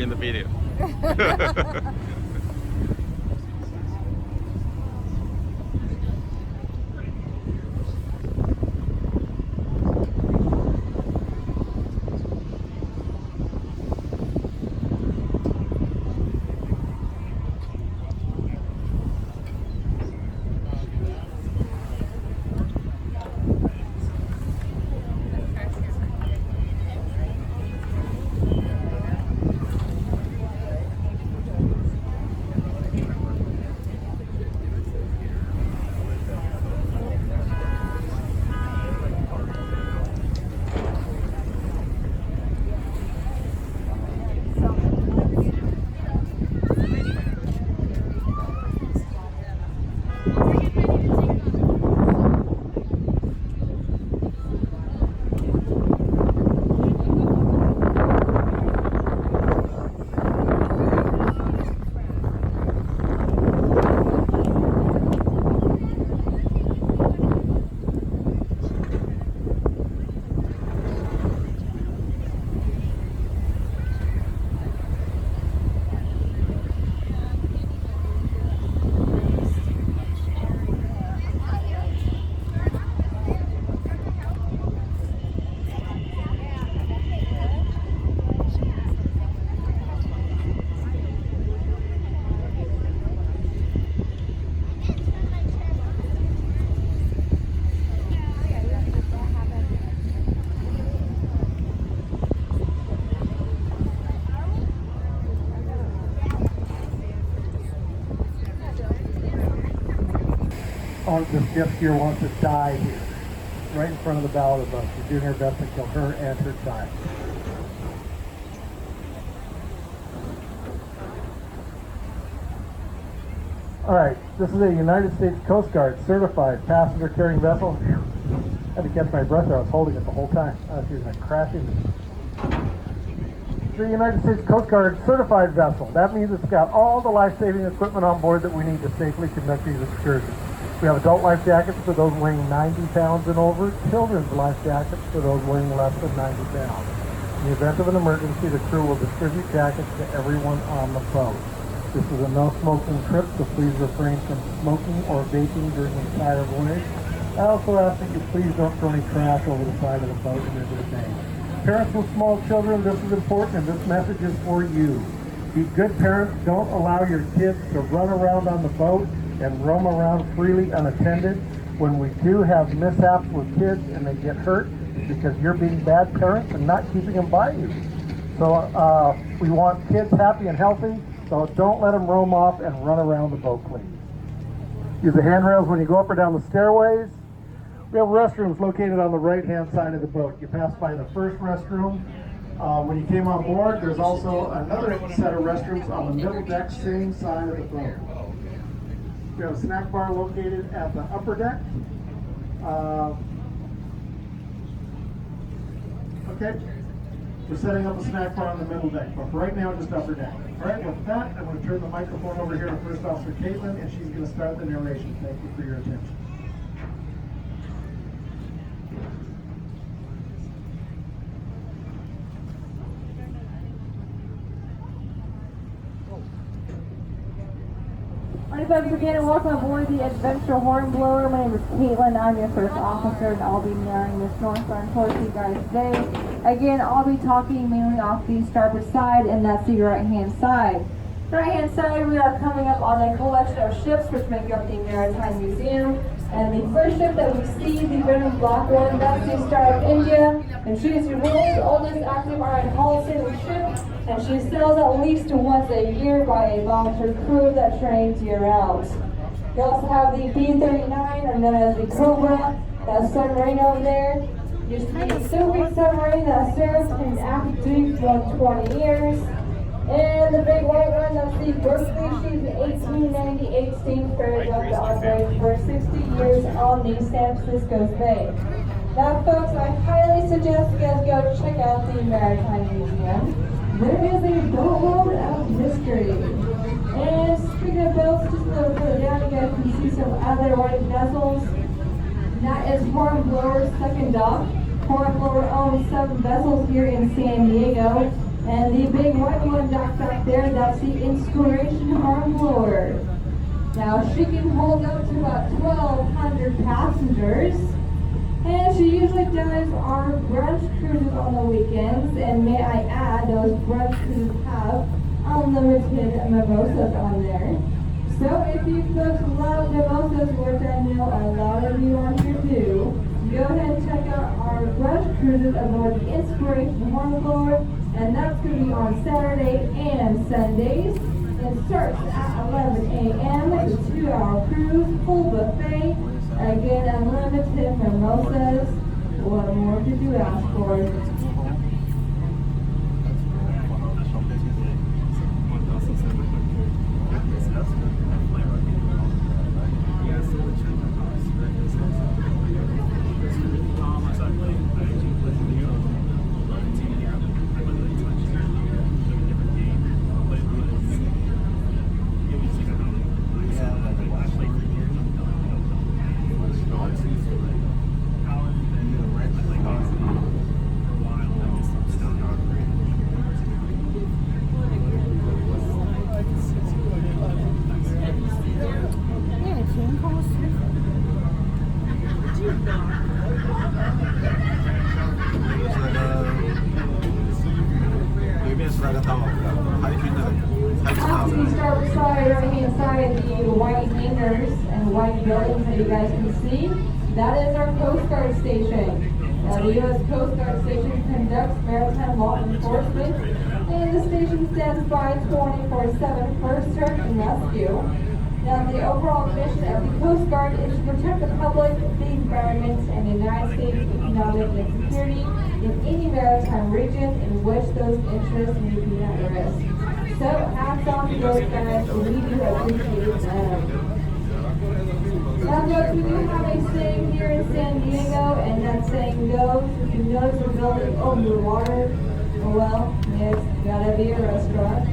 in the video. This jet skier wants to die here, right in front of the bow of the boat. She's doing her best to kill her and her child. All right, this is a United States Coast Guard certified passenger carrying vessel. I had to catch my breath there. I was holding it the whole time. I was going to crash into it. The United States Coast Guard certified vessel. That means it's got all the life-saving equipment on board that we need to safely conduct these excursions. We have adult life jackets for those weighing 90 pounds and over, children's life jackets for those weighing less than 90 pounds. In the event of an emergency, the crew will distribute jackets to everyone on the boat. This is a no-smoking trip, so please refrain from smoking or vaping during the entire voyage. I also ask that you please don't throw any trash over the side of the boat and into the bay. Parents with small children, this is important, and this message is for you. Be good parents. Don't allow your kids to run around on the boat and roam around freely unattended. When we do have mishaps with kids and they get hurt, it's because you're being bad parents and not keeping them by you. So we want kids happy and healthy, so don't let them roam off and run around the boat, please. Use the handrails when you go up or down the stairways. We have restrooms located on the right-hand side of the boat. You pass by the first restroom. When you came on board, there's also another set of restrooms on the middle deck, same side of the boat. We have a snack bar located at the upper deck. Okay, we're setting up a snack bar on the middle deck, but for right now, just upper deck. All right, with that, I'm going to turn the microphone over here to First Officer Caitlin, and she's going to start the narration. Thank you for your attention. Alright folks, again and welcome aboard the Adventure Hornblower. My name is Caitlin. I'm your first officer and I'll be narrating this northbound tour to you guys today. Again, I'll be talking mainly off the starboard side, and that's the right hand side. The right hand side, we are coming up on a collection of ships which make up the Maritime Museum. And the first ship that we see, the Venom Black One, that's the Star of India. And she is the world's oldest active iron hull sailing ship. And she sails at least once a year by a volunteer crew that trains year-round. You also have the B-39, or known as the Cobra, that submarine over there. Used to be a Soviet submarine that served in active duty for 20 years. And the big white one, that's the Berkeley. She's an 1898 steam ferry boat that operated for 60 years on the San Francisco Bay. Now folks, I highly suggest you guys go check out the Maritime Museum. There is a boatload of history. And speaking of boats, just a little further down, you guys can see some other white vessels. That is Hornblower's second dock. Hornblower owns 7 vessels here in San Diego. And the big white one docked up there, that's the Inspiration Hornblower. Now she can hold up to about 1,200 passengers. And she usually does our brunch cruises on the weekends. And may I add, those brunch cruises have unlimited mimosas on there. So if you folks love mimosas, which I know a lot of you on here do, go ahead and check out our brunch cruises aboard the Inspiration Hornblower. And that's going to be on Saturday and Sundays. It starts at 11 a.m. It's a 2-hour cruise, full buffet. Again, unlimited mimosas. What more could you ask for? Off to the starboard side, right-hand side, the white hangars and white buildings that you guys can see, that is our Coast Guard station. Now, the U.S. Coast Guard station conducts maritime law enforcement, and the station stands by 24/7 for search and rescue. Now, the overall mission of the Coast Guard is to protect the public, the environment, and the United States economic and security in any maritime region in which those interests may be at risk. So, hats off to those guys, we do appreciate them. Now, folks, we do have a saying here in San Diego, and that saying goes, if you notice a building over the water, well, it's gotta be a restaurant.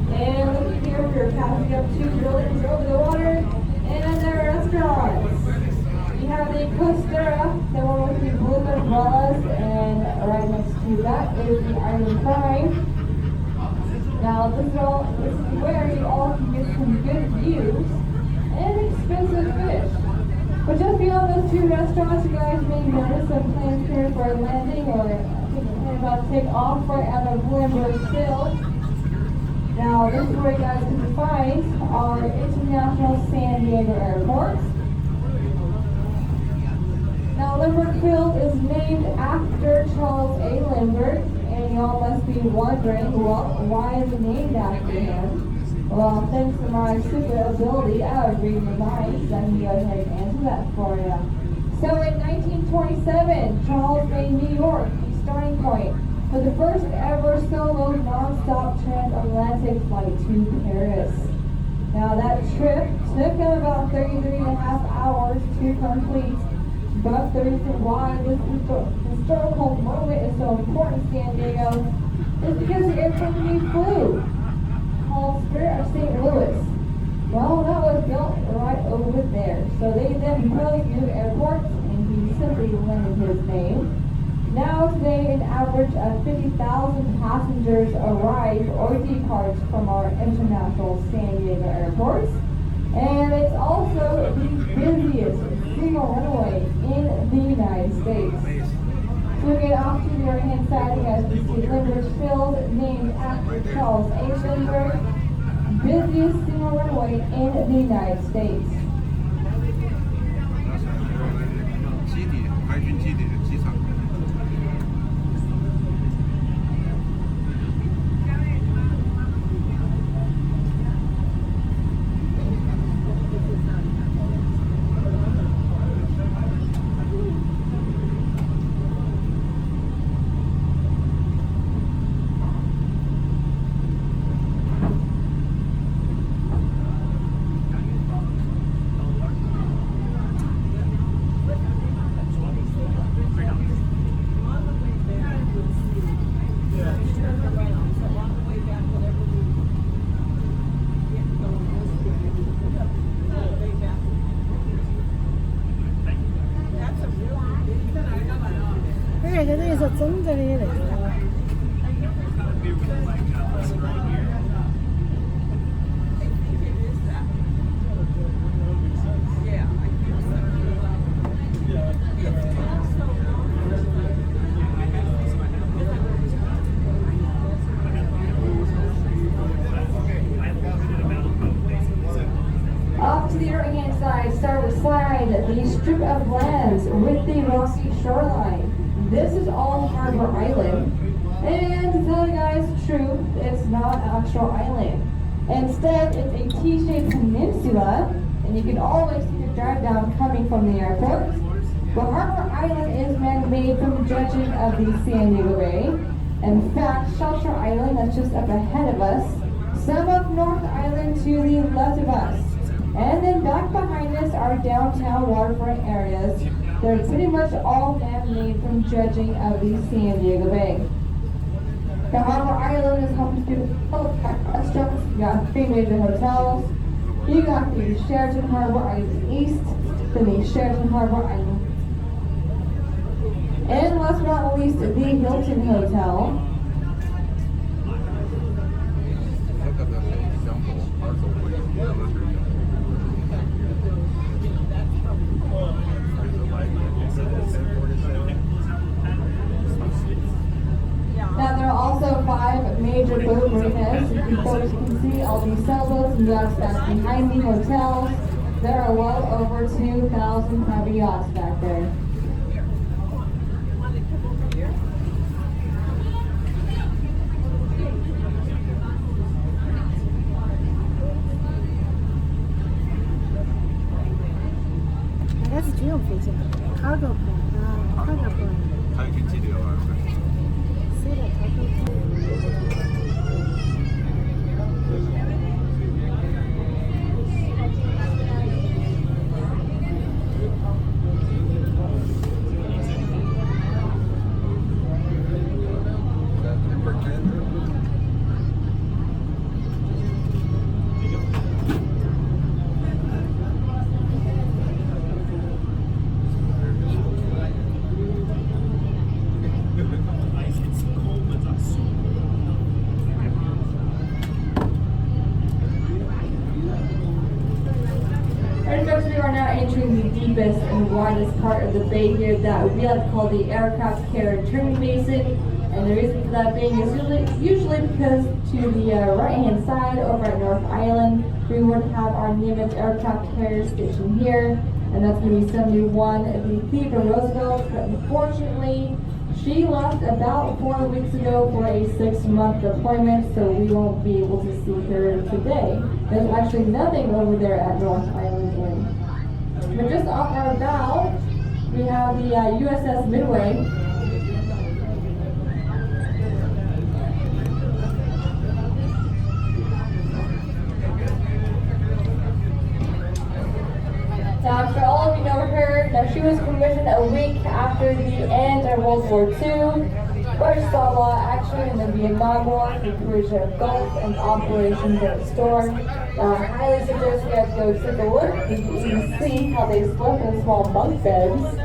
And looking here, we're passing up 2 buildings over the water, and they're restaurants. We have the Costera, the one with the blue umbrellas, and right next to that is the Island Prime. Now, this is where you all can get some good views and expensive fish. But just beyond those 2 restaurants, you guys may notice some planes here for a landing, or I think they're about to take off right out of Limburg Field. Now, this is where you guys can find our international San Diego airports. Now, Limburg Field is named after Charles A. Limburg, and y'all must be wondering, well, why is it named after him? Well, thanks to my super ability of reading the minds, I can go ahead and answer that for you. So, in 1927, Charles made New York the starting point for the first ever solo non-stop transatlantic flight to Paris. Now that trip took him about 33.5 hours to complete, but the reason why this historical moment is so important in San Diego is because the airplane he flew, called Spirit of St. Louis, well, that was built right over there. So they then built new airports, and he simply lended his name. Now today, an average of 50,000 passengers arrive or depart from our international San Diego airports. And it's also the busiest single runway in the United States. So we get off to the right-hand side, you guys can see Limburg Field, named after Charles A. Limburg, busiest single runway in the United States. 基地，海军基地的机场。这个等于说整个的那个。the right-hand side, starboard side, the strip of lands with the rocky shoreline. This is all Harbor Island. And to tell you guys the truth, it's not an actual island. Instead, it's a T-shaped peninsula, and you can always see the drive down coming from the airport. But Harbor Island is man-made from dredging of the San Diego Bay. In fact, Shelter Island, that's just up ahead of us, some of North Island to the left of us. And then back behind us are downtown waterfront areas. They're pretty much all man-made from dredging of the San Diego Bay. The Harbor Island is home to restaurants. You got 3 major hotels. You got the Sheraton Harbor Island East, then the Sheraton Harbor Island. And last but not least, the Hilton Hotel. Now there are also 5 major boat marinas. You can see all these sailboats and yachts back behind the hotels. There are well over 2,000 private yachts back there. That's a drill fishing. Cargo plane. Cargo plane. 太平激流啊！ See that cargo We are now entering the deepest and widest part of the bay here that we like to call the aircraft carrier turning basin. And the reason for that being is usually because to the right-hand side over at North Island, we would have our Nimitz aircraft carrier station here. And that's going to be 71, the Theodore Roosevelt. But unfortunately, she left about 4 weeks ago for a 6-month deployment, so we won't be able to see her today. There's actually nothing over there at North Island Inn. But just off our bow, we have the USS Midway. Now, for all of you know her, now she was commissioned a week after the end of World War II, where she saw a lot of action in the Vietnam War, the Korean Gulf, and Operation Desert Storm. I highly suggest you guys go take a look. You can even see how they slept in small bunk beds.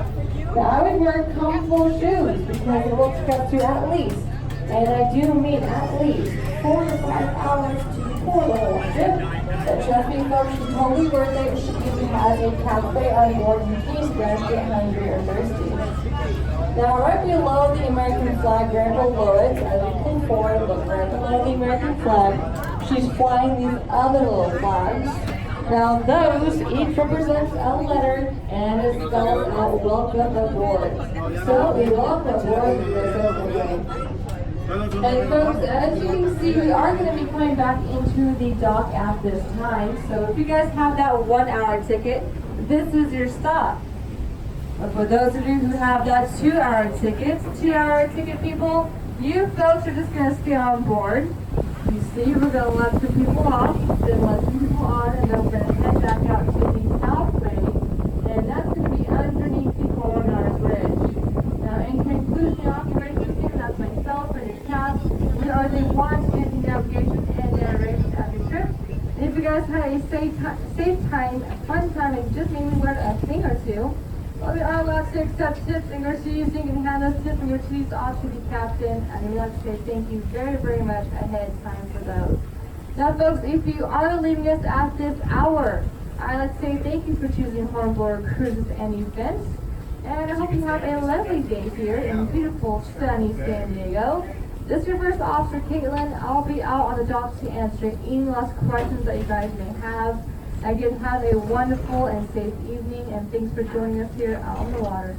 Now, I would wear comfortable shoes because it will take up to at least, and I do mean at least, 4 to 5 hours to tour the whole ship. But trust me, folks, it's totally worth it. She even has a cafe on board in case you guys get hungry or thirsty. Now, right below the American flag, right below it, as you come forward, look right below the American flag, she's flying these other little flags. Now, those each represent a letter and it spells out welcome aboard. So, we welcome aboard the USS Midway. And folks, as you can see, we are going to be coming back into the dock at this time. So if you guys have that 1-hour ticket, this is your stop. But for those of you who have that 2-hour ticket, 2-hour ticket people, you folks are just going to stay on board. You see, we're going to let some people off, then let some people on, and then we're going to head back out to the South Bay. And that's going to be underneath the Coronado Bridge. Now, in conclusion, the operation team, that's myself and your cast. We are the watch and the navigation and narration of your trip. And if you guys had a safe time, a fun time, and just maybe learn a thing or two, well, we are allowed to accept tips and groceries. You can hand those tips and groceries off to the captain, and we'd like to say thank you very, very much ahead of time for those. Now, folks, if you are leaving us at this hour, I'd like to say thank you for choosing Hornblower Cruises and Events. And I hope you have a lovely day here in beautiful, sunny San Diego. This is your first officer, Caitlin. I'll be out on the dock to answer any last questions that you guys may have. Again, have a wonderful and safe evening, and thanks for joining us here out on the water.